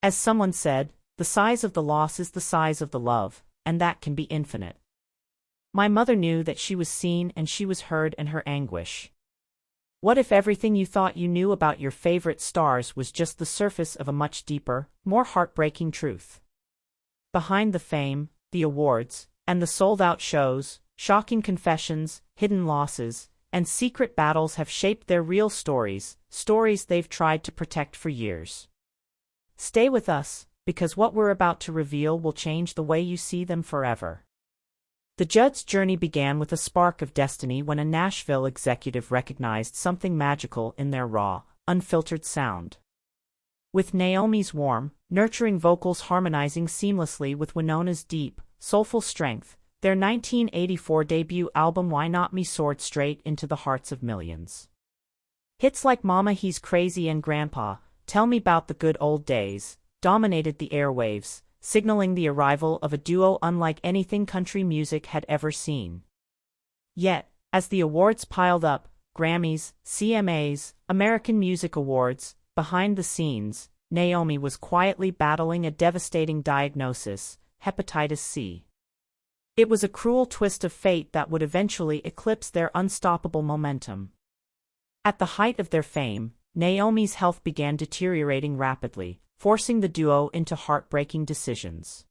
As someone said, the size of the loss is the size of the love, and that can be infinite. My mother knew that she was seen and she was heard in her anguish. What if everything you thought you knew about your favorite stars was just the surface of a much deeper, more heartbreaking truth? Behind the fame, the awards, and the sold-out shows, shocking confessions, hidden losses, and secret battles have shaped their real stories, stories they've tried to protect for years. Stay with us, because what we're about to reveal will change the way you see them forever. The Judds' journey began with a spark of destiny when a Nashville executive recognized something magical in their raw, unfiltered sound. With Naomi's warm, nurturing vocals harmonizing seamlessly with Wynonna's deep, soulful strength, their 1984 debut album Why Not Me soared straight into the hearts of millions. Hits like Mama He's Crazy and Grandpa, Tell Me About the Good Old Days, dominated the airwaves, signaling the arrival of a duo unlike anything country music had ever seen. Yet, as the awards piled up, Grammys, CMAs, American Music Awards, behind the scenes, Naomi was quietly battling a devastating diagnosis, hepatitis C. It was a cruel twist of fate that would eventually eclipse their unstoppable momentum. At the height of their fame, Naomi's health began deteriorating rapidly, forcing the duo into heartbreaking decisions.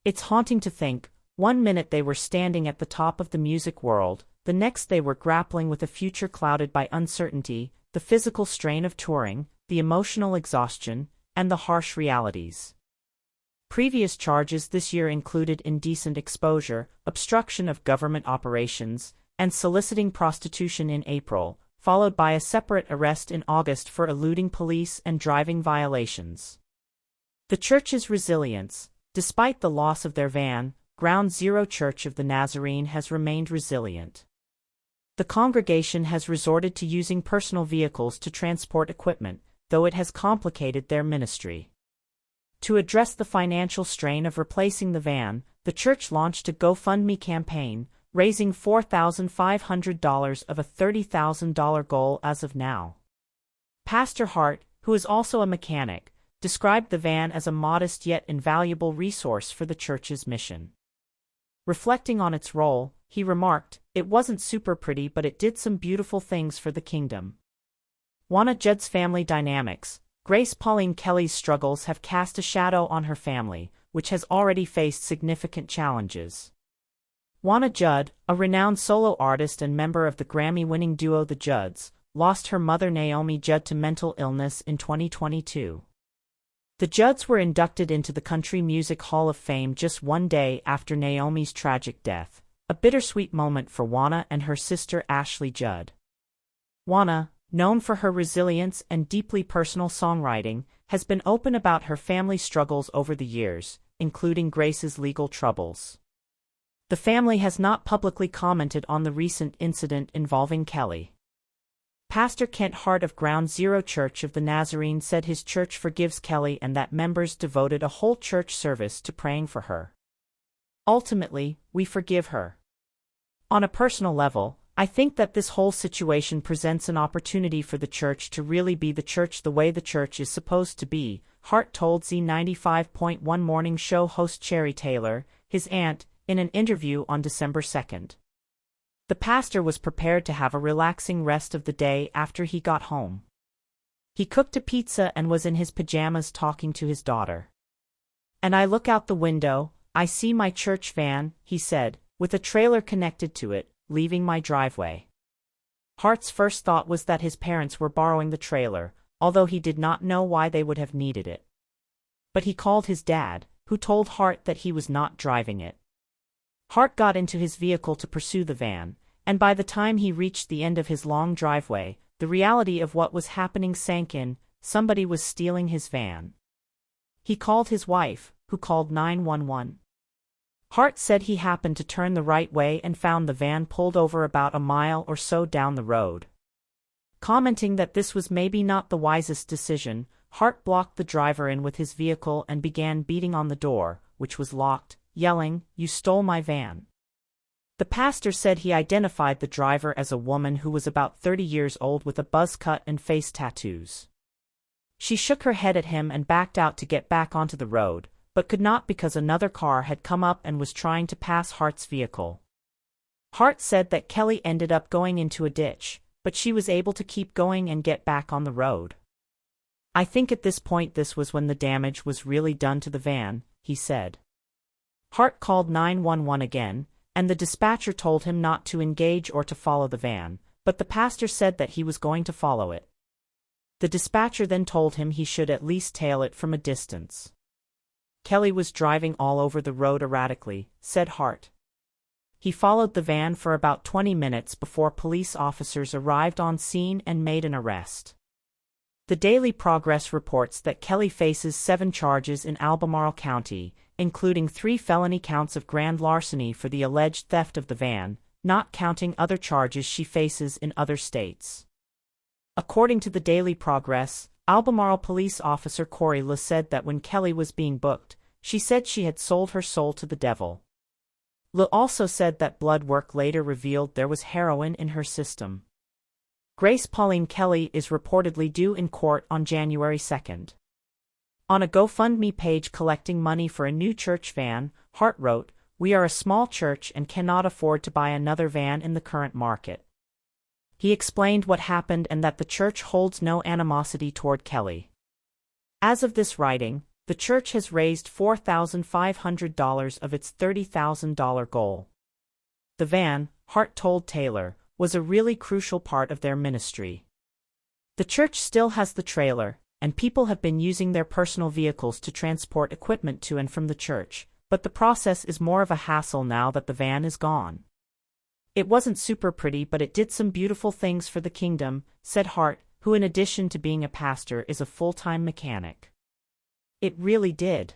It's haunting to think, one minute they were standing at the top of the music world, the next they were grappling with a future clouded by uncertainty, the physical strain of touring, the emotional exhaustion, and the harsh realities. Previous charges this year included indecent exposure, obstruction of government operations, and soliciting prostitution in April, followed by a separate arrest in August for eluding police and driving violations. The church's resilience. Despite the loss of their van, Ground Zero Church of the Nazarene has remained resilient. The congregation has resorted to using personal vehicles to transport equipment, though it has complicated their ministry. To address the financial strain of replacing the van, the church launched a GoFundMe campaign, raising $4,500 of a $30,000 goal as of now. Pastor Hart, who is also a mechanic, described the van as a modest yet invaluable resource for the church's mission. Reflecting on its role, he remarked, "It wasn't super pretty, but it did some beautiful things for the kingdom." Wynonna Judd's family dynamics. Grace Pauline Kelly's struggles have cast a shadow on her family, which has already faced significant challenges. Wynonna Judd, a renowned solo artist and member of the Grammy-winning duo The Judds, lost her mother Naomi Judd to mental illness in 2022. The Judds were inducted into the Country Music Hall of Fame just one day after Naomi's tragic death, a bittersweet moment for Wynonna and her sister Ashley Judd. Wynonna, known for her resilience and deeply personal songwriting, has been open about her family struggles over the years, including Grace's legal troubles. The family has not publicly commented on the recent incident involving Kelly. Pastor Kent Hart of Ground Zero Church of the Nazarene said his church forgives Kelly and that members devoted a whole church service to praying for her. Ultimately, we forgive her. On a personal level, I think that this whole situation presents an opportunity for the church to really be the church the way the church is supposed to be, Hart told Z95.1 morning show host Cherry Taylor, his aunt, in an interview on December 2nd. The pastor was prepared to have a relaxing rest of the day after he got home. He cooked a pizza and was in his pajamas talking to his daughter. "And I look out the window, I see my church van," he said, "with a trailer connected to it, leaving my driveway." Hart's first thought was that his parents were borrowing the trailer, although he did not know why they would have needed it. But he called his dad, who told Hart that he was not driving it. Hart got into his vehicle to pursue the van, and by the time he reached the end of his long driveway, the reality of what was happening sank in. Somebody was stealing his van. He called his wife, who called 911. Hart said he happened to turn the right way and found the van pulled over about a mile or so down the road. Commenting that this was maybe not the wisest decision, Hart blocked the driver in with his vehicle and began beating on the door, which was locked, yelling, "You stole my van." The pastor said he identified the driver as a woman who was about 30 years old with a buzz cut and face tattoos. She shook her head at him and backed out to get back onto the road, but could not because another car had come up and was trying to pass Hart's vehicle. Hart said that Kelly ended up going into a ditch, but she was able to keep going and get back on the road. I think at this point this was when the damage was really done to the van, he said. Hart called 911 again, and the dispatcher told him not to engage or to follow the van, but the pastor said that he was going to follow it. The dispatcher then told him he should at least tail it from a distance. Kelly was driving all over the road erratically, said Hart. He followed the van for about 20 minutes before police officers arrived on scene and made an arrest. The Daily Progress reports that Kelly faces 7 charges in Albemarle County, including 3 felony counts of grand larceny for the alleged theft of the van, not counting other charges she faces in other states. According to the Daily Progress, Albemarle police officer Corey Le said that when Kelly was being booked, she said she had sold her soul to the devil. Le also said that blood work later revealed there was heroin in her system. Grace Pauline Kelly is reportedly due in court on January 2nd. On a GoFundMe page collecting money for a new church van, Hart wrote, "We are a small church and cannot afford to buy another van in the current market." He explained what happened and that the church holds no animosity toward Kelly. As of this writing, the church has raised $4,500 of its $30,000 goal. The van, Hart told Taylor, was a really crucial part of their ministry. The church still has the trailer, and people have been using their personal vehicles to transport equipment to and from the church, but the process is more of a hassle now that the van is gone. It wasn't super pretty, but it did some beautiful things for the kingdom, said Hart, who in addition to being a pastor is a full-time mechanic. It really did.